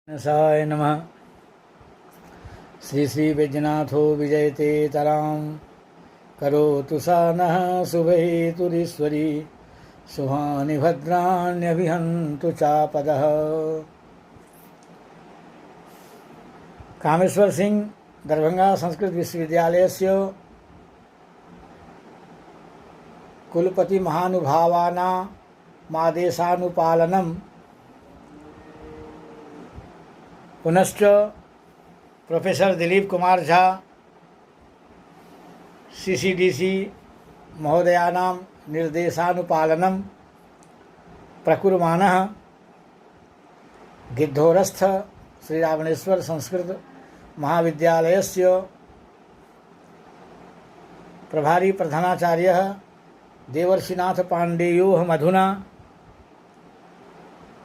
साय नमः। श्री श्री वैद्यनाथो विजयते तरां करोतु सा नः शुभहेतुरीश्वरी शुभानि भद्राण्यभिहन्तु चापदः। कामेश्वर सिंह दरभंगा संस्कृत विश्वविद्यालयस्य कुलपति महानुभावानाम् आदेशानुपालनं पुनश्च प्रोफेसर दिलीप कुमार झा सीसीडीसी महोदयानां निर्देशानुपालनं प्रकुर्वाणः गिद्धोरस्थ श्रीरावणेश्वर संस्कृत महाविद्यालयस्य प्रभारी प्रधानाचार्यः देवर्षिनाथ पाण्डेयोः मधुना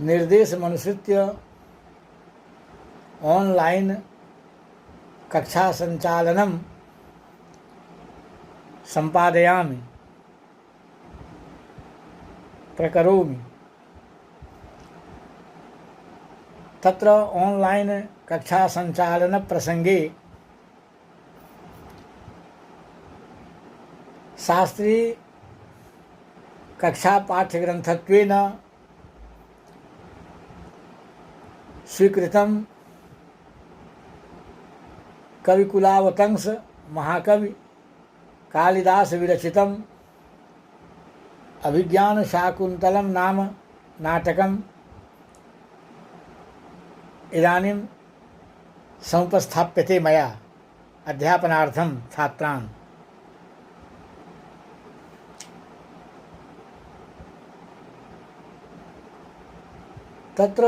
निर्देशमनुसृत्य ऑनलाइन कक्षा संचालनं संपादयामि प्रकरोमि। तत्र ऑनलाइन कक्षा संचालन प्रसंगे शास्त्री कक्षा पाठ्यग्रंथत्वेन स्वीकृतं कविकुलावतंस महाकवि कालिदास विरचितम् अभिज्ञान शाकुन्तलं नाम नाटकम् इदानीं समुपस्थाप्यते मया अध्यापनार्थं छात्रान्। तत्र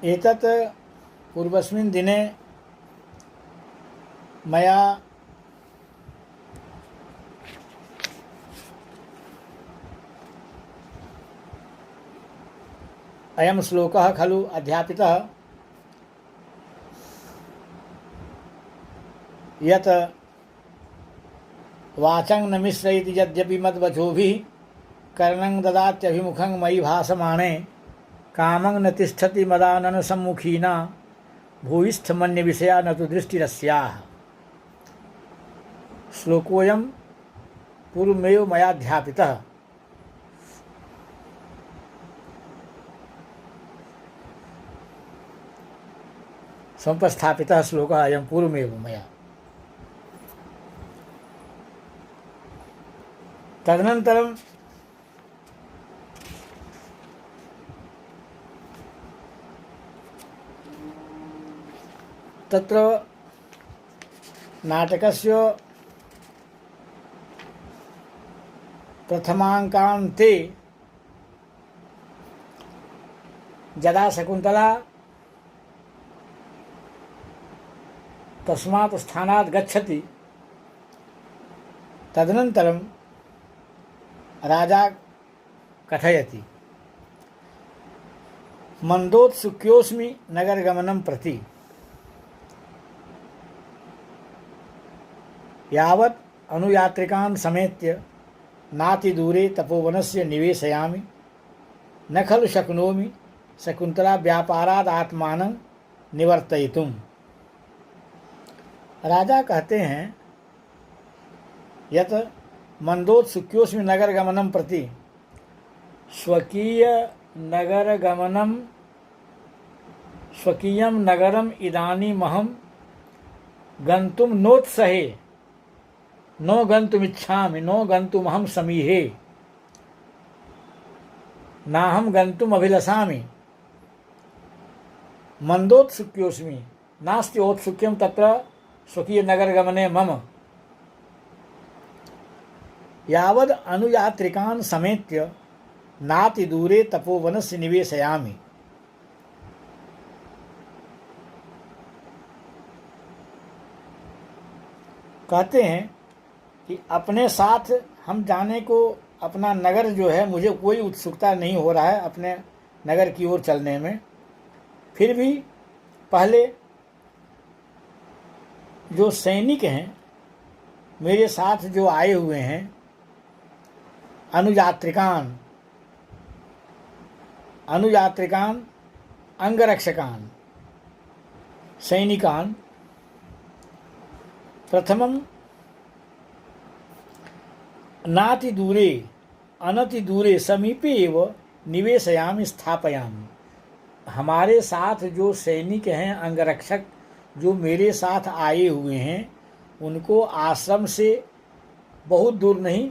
एतत् पूर्वस्मिन् दिने मया अयं श्लोकः खलु अध्यापितः यत् वाचं न मिश्रयति यद्यपि मद्वचोभिः कर्णं ददात्यभिमुखं मयि भासमाने कामं न तिष्ठति मदानन सम्मुखीना भूयिष्ठमन्य विषया न तो दृष्टिरस्याः। श्लोकोऽयं पूर्वमेव मयाध्यापितः। समुपस्थापितः श्लोकः अयं पूर्वमेव मया। तदनन्तरं तत्र नाटकस्य प्रथमाङ्कान्ते यदा शकुन्तला तस्मात् स्थानात् गच्छति तदनन्तरं राजा कथयति मन्दोत्सुक्योऽस्मि नगरगमनं प्रति यावत् अनुयात्रिकान् समेत्य नातिदूरे तपोवनस्य निवेशयामि न खलु शक्नोमि शकुन्तला व्यापारात् आत्मानं निवर्तयितुम्। राजा कहते हैं यत् मन्दोत्सुक्योऽस्मि नगरगमनं प्रति स्वकीयं नगरम् इदानीमहं गन्तुं नोत्सहे नो गन्तुमिच्छामि नो गन्तुमहं समीहे नाहं गन्तुम् अभिलषामि मन्दोत्सुक्योऽस्मि नास्ति औत्सुक्यं तत्र स्वकीयनगरगमने मम यावद् अनुयात्रिकान् समेत्य नातिदूरे तपोवनस्य निवेशयामि। कहते हैं कि अपने साथ हम जाने को अपना नगर जो है मुझे कोई उत्सुकता नहीं हो रहा है अपने नगर की ओर चलने में। फिर भी पहले जो सैनिक हैं मेरे साथ जो आए हुए हैं अनुयात्रिकान अनुयात्रिकान् अंगरक्षकान् सैनिकान् प्रथमं नाति दूरे अनति दूरे समीपे एव निवेशयामि स्थापयामि। हमारे साथ जो सैनिक हैं, अंगरक्षक जो मेरे साथ आए हुए हैं, उनको आश्रम से बहुत दूर नहीं,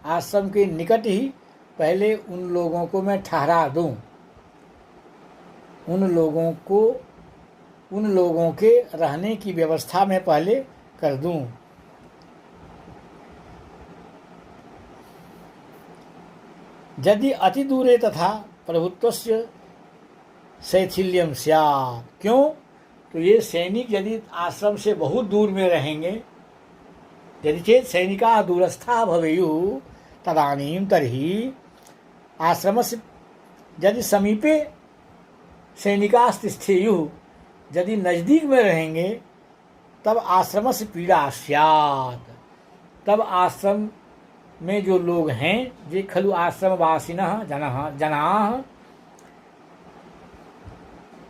आश्रम के निकट ही पहले उन लोगों को मैं ठहरा दूं, उन लोगों के रहने की व्यवस्था मैं पहले कर दूं। यदि अति दूरे तथा प्रभुत्वस्य शैथिल्यम स्यात्। क्यों? तो ये सैनिक यदि आश्रम से बहुत दूर में रहेंगे, यदि चेत सैनिका दूरस्था भवेयुः तदानीं तर्हि आश्रमस्य यदि समीपे सैनिका तिष्ठेयुः, यदि नज़दीक में रहेंगे तब आश्रमस्य पीड़ा स्यात्। तब आश्रम में जो लोग हैं, जे खलु आश्रमवासिनः जनाः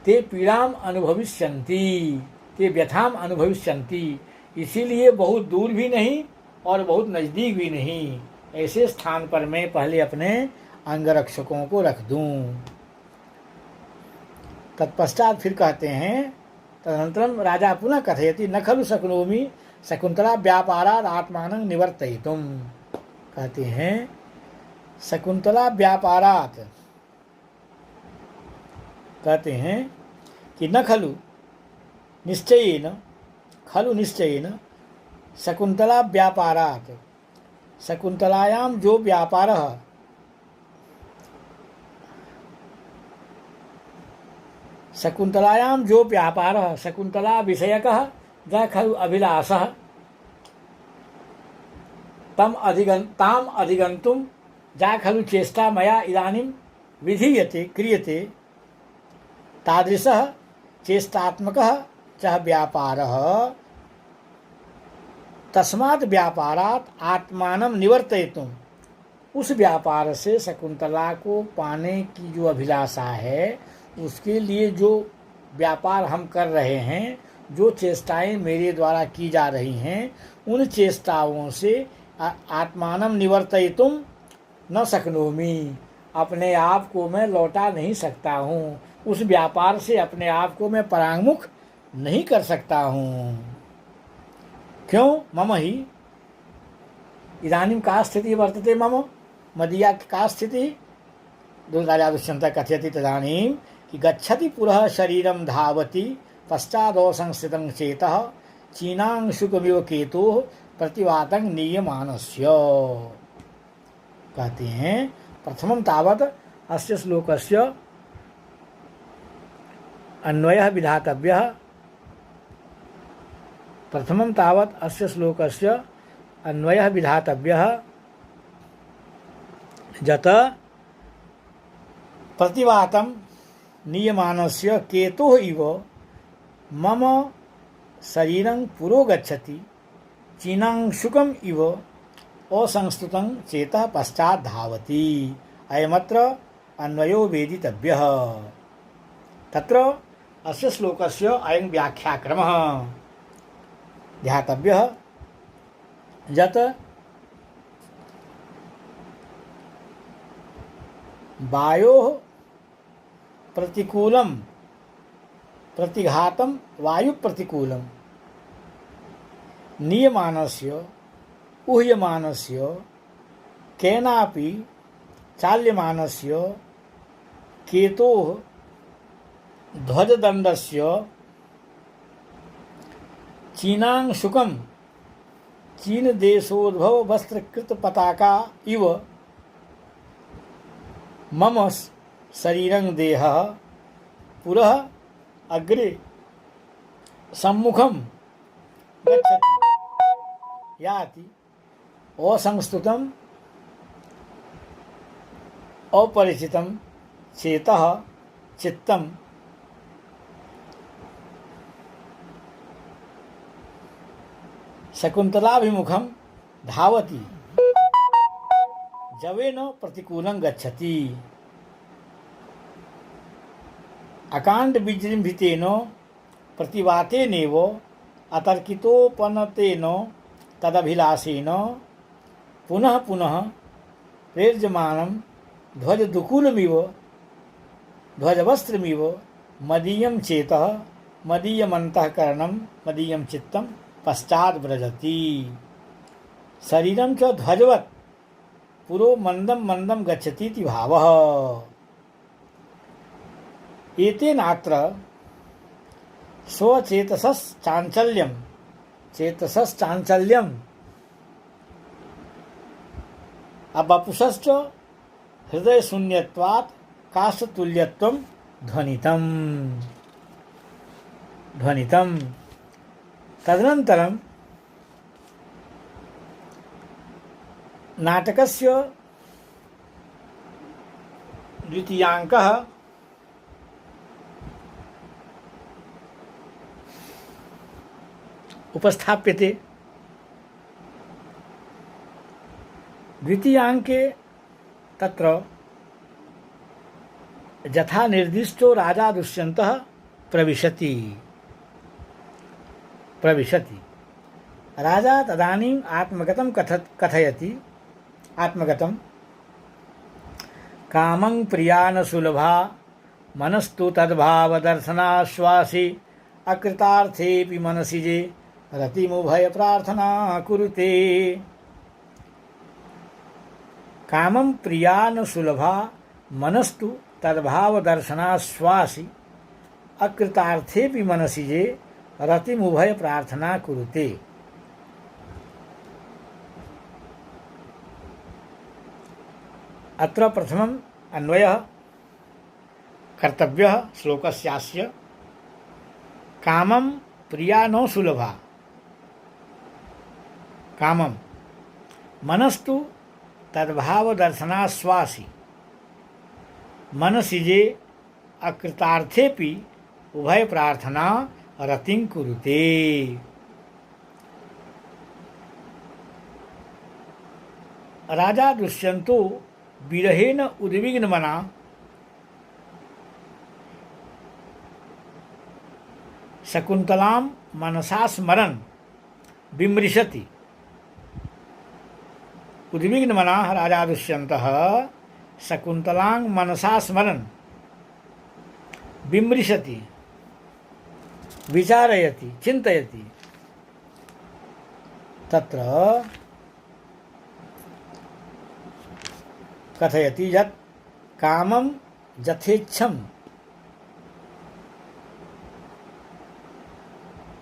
ते पीड़ाम अनुभविष्यन्ति, ते व्यथाम अनुभविष्यन्ति। इसीलिए बहुत दूर भी नहीं और बहुत नज़दीक भी नहीं, ऐसे स्थान पर मैं पहले अपने अंगरक्षकों को रख दूं। तत्पश्चात फिर कहते हैं, तदनन्तरं राजा पुनः कथयति न खलु शक्नोमि शकुन्तला व्यापारात् आत्मानं निवर्तयितुम्। कहते हैं शकुन्तला व्यापारात्, कहते हैं कि न खलु निश्चयेन, खलु निश्चयेन शकुन्तला व्यापारात्, शकुन्तलायां जो व्यापारः, शकुन्तलायां जो व्यापारः शकुन्तला विषयकः ज खलु अभिलाषः ताम अधिगन्तुं जा खलु चेष्टा मया इदानीं विधीयते क्रियते। तादृशः चेष्टात्मकः च व्यापारः तस्मात् व्यापारात् आत्मानं निवर्तयितुम्। उस व्यापार से शकुन्तला को पाने की जो अभिलाषा है, उसके लिए जो व्यापार हम कर रहे हैं, जो चेष्टाएं मेरे द्वारा की जा रही हैं, उन चेष्टाओं से आत्मानं निवर्तयितुं न शक्नोमि, अपने आप को मैं लौटा नहीं सकता हूँ। उस व्यापार से अपने आप को मैं परांगमुख नहीं कर सकता हूँ। क्यों? मम ही इदानीं का स्थिति वर्तते, मम मदीया का स्थिति। राजा दुष्यन्तः कथयति तदानीं कि गच्छति पुरः शरीरं धावति पश्चादसंस्थितं चेतः चीनांशुकमिव केतोः प्रतिवातं नीयमानस्य। कहते हैं प्रथमं तावत् अस्य श्लोकस्य अन्वयः विधातव्यः। प्रथमं तावत् अस्य श्लोकस्य अन्वयः विधातव्यः यत् प्रतिवातं नीयमानस्य केतोः इव मम शरीरं पुरो गच्छति चीनांशुकम् इव असंस्तुतं चेतः पश्चात् धावति। अयमत्र अन्वयो वेदितव्यः। तत्र अस्य श्लोकस्य अयं व्याख्याक्रमः ध्यातव्यः यत् वायोः प्रतिकूलं प्रतिघातं वायुप्रतिकूलं नीयमानस्य ऊह्यमानस्य केनापि चाल्यमानस्य केतोः ध्वजदण्डस्य चीनांशुकं चीनदेशोद्भव वस्त्रकृत पताका इव मम शरीरं देहः पुरः अग्रे सम्मुखं गच्छति याति असंस्तुतं अपरिचितं चेतः चित्तं शकुन्तलाभिमुखं धावति जवेन प्रतिकूलं गच्छति। अकांड विजृंभितेन प्रतिवातेनेव अतर्कितोपनतेन तदभिलाषेन पुनः पुनः प्रेर्यमानं ध्वजदुकूलमिव ध्वजवस्त्रमिव मदीयं चेतः मदीयमन्तःकरणं मदीयं चित्तं पश्चात् व्रजति। शरीरं च ध्वजवत् पुरो मंदं मंदं गच्छतीति भावः। एतेनात्र चेतसश्चाञ्चल्यम् अवपुषश्च हृदयशून्यत्वात् काष्ठतुल्यत्वं ध्वनितम्। तदनन्तरं नाटकस्य द्वितीयाङ्कः उपस्थाप्यते। द्वितीयाङ्के तत्र यथा निर्दिष्टो राजा दुष्यन्तः प्रविशति। राजा तदानीम् आत्मगतं कथयति। आत्मगतं कामं प्रियान सुलभा मनस्तु तद्भावदर्शनाश्वासी अकृतार्थेऽपि मनसि जे रतिमुभय प्रार्थना कुरुते। कामं प्रियान सुलभा मनस्तु तद्भावदर्शनाश्वासी अकृतार्थेऽपि मनसि जे रतिमुभय प्रार्थना कुरुते। अत्र प्रथमम् अन्वयः कर्तव्यः श्लोकस्यास्य। कामं प्रिया नो सुलभा। कामं मनस्तु तद्भावदर्शनाश्वासी मनसि जे अकृतार्थेऽपि उभय प्रार्थना रतिं कुरुते। राजा दुष्यन्तो विरहेण उद्विग्नमना शकुन्तलां मनसा स्मरन् विमृशति। उद्विग्नमनः राजा दुष्यन्तः शकुन्तलां मनसा स्मरन् विमृशति विचारयति चिन्तयति। तत्र कथयति यत् कामं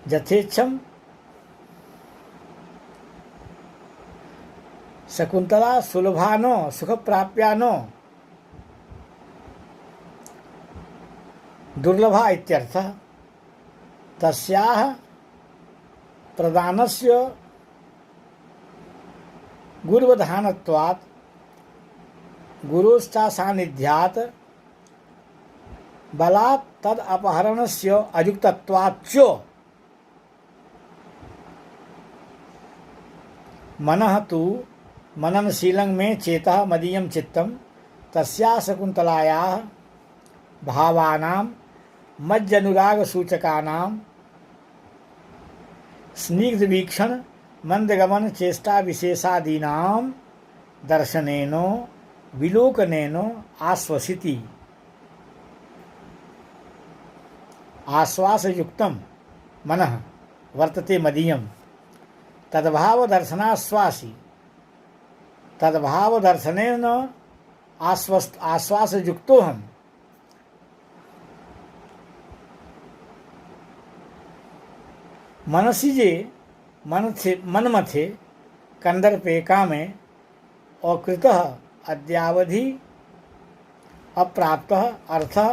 यथेच्छं शकुन्तला सुलभा नो सुखप्राप्या नो दुर्लभा इत्यर्थः। तस्याः प्रदानस्य गुरुवधानत्वात् गुरोश्चा सान्निध्यात् बलात् तद अपहरणस्य अयुक्तत्वाच्च मनः तु मननशीलं मे चेतः मदीयं चित्तं तस्याः शकुन्तलायाः भावानां मज्जनुरागसूचकानां स्निग्धवीक्षण मंदगमन चेष्टा विशेषादीनां दर्शनेन विलोकनेन आश्वसिति। आश्वासयुक्तं मनः वर्तते मदीयं तद्भावदर्शनाश्वासी तद्भावदर्शनेन आश्वासयुक्तोऽहम्। मनसि जे मनमथे कंदर्पे कामे अकृतः अद्यावधि अप्राप्तः अर्थः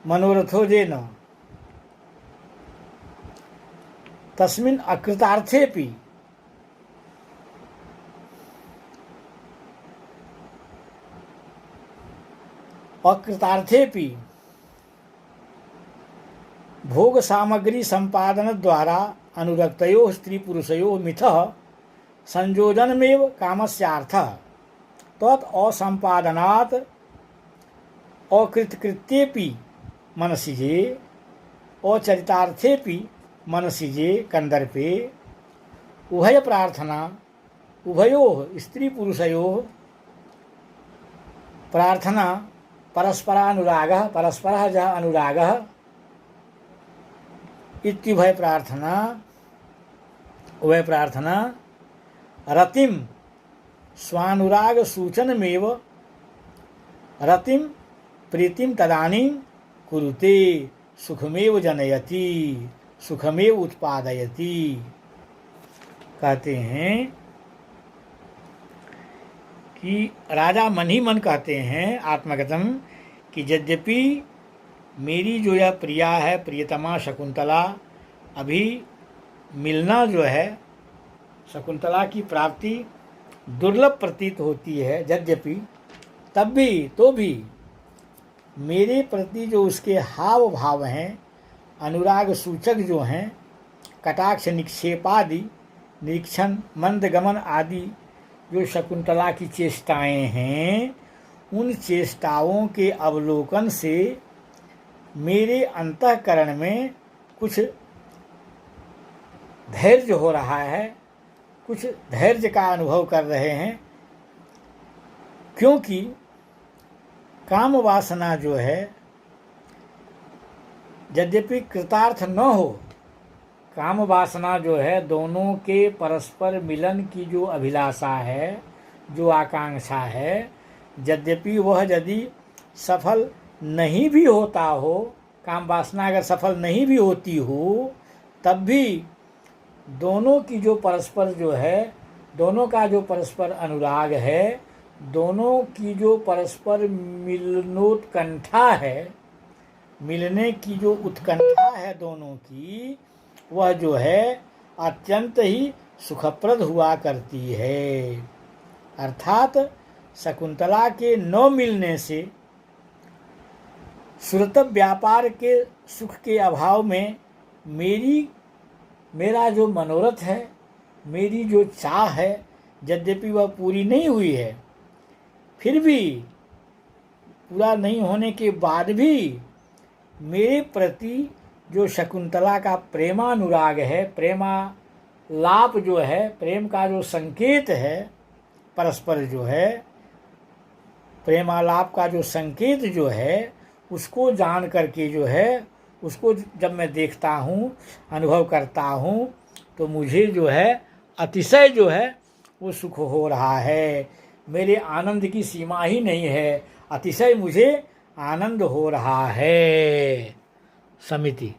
मनोरथो जेन तस्मिन् अकृतार्थेऽपि भोग सामग्री संपादन द्वारा अनुरक्तयोः स्त्री पुरुषयोः मिथः संयोजनमेव कामस्यार्थः। तत् असंपादनात् अकृतकृत्येऽपि मनसिजे और चरितार्थेपि मनसिजे कंदर्पे उभय प्रार्थना उभयोः स्त्री पुरुषयोः प्रार्थना परस्परानुरागः परस्परः जः अनुरागः इत्युभय प्रार्थना उभय प्रार्थना रतिम स्वानुराग सूचनमेव रतिम प्रीतिम तदानीं कुरुते सुखमेव जनयति सुखमेव उत्पादयति। कहते हैं कि राजा मन ही मन कहते हैं आत्मगतम कि यद्यपि मेरी जो यह प्रिया है प्रियतमा शकुंतला अभी मिलना जो है शकुंतला की प्राप्ति दुर्लभ प्रतीत होती है, यद्यपि तब भी तो भी मेरे प्रति जो उसके हाव भाव हैं अनुराग सूचक जो हैं कटाक्ष निक्षेपादि निरीक्षण मंदगमन आदि जो शकुंतला की चेष्टाएं हैं उन चेष्टाओं के अवलोकन से मेरे अंतःकरण में कुछ धैर्य हो रहा है, कुछ धैर्य का अनुभव कर रहे हैं, क्योंकि काम वासना जो है यद्यपि कृतार्थ न हो, काम वासना जो है दोनों के परस्पर मिलन की जो अभिलाषा है जो आकांक्षा है यद्यपि वह यदि सफल नहीं भी होता हो, काम वासना अगर सफल नहीं भी होती हो तब भी दोनों की जो परस्पर जो है दोनों का जो परस्पर अनुराग है दोनों की जो परस्पर मिलनोत्कंठा है मिलने की जो उत्कंठा है दोनों की वह जो है अत्यंत ही सुखप्रद हुआ करती है। अर्थात शकुंतला के न मिलने से सुरत व्यापार के सुख के अभाव में मेरा जो मनोरथ है मेरी जो चाह है यद्यपि वह पूरी नहीं हुई है, फिर भी पूरा नहीं होने के बाद भी मेरे प्रति जो शकुंतला का प्रेमानुराग है प्रेमालाप जो है प्रेम का जो संकेत है परस्पर जो है प्रेमालाप का जो संकेत जो है उसको जान करके जो है उसको जब मैं देखता हूँ अनुभव करता हूँ तो मुझे जो है अतिशय जो है वो सुख हो रहा है, मेरे आनंद की सीमा ही नहीं है, अतिशय मुझे आनंद हो रहा है। समिति।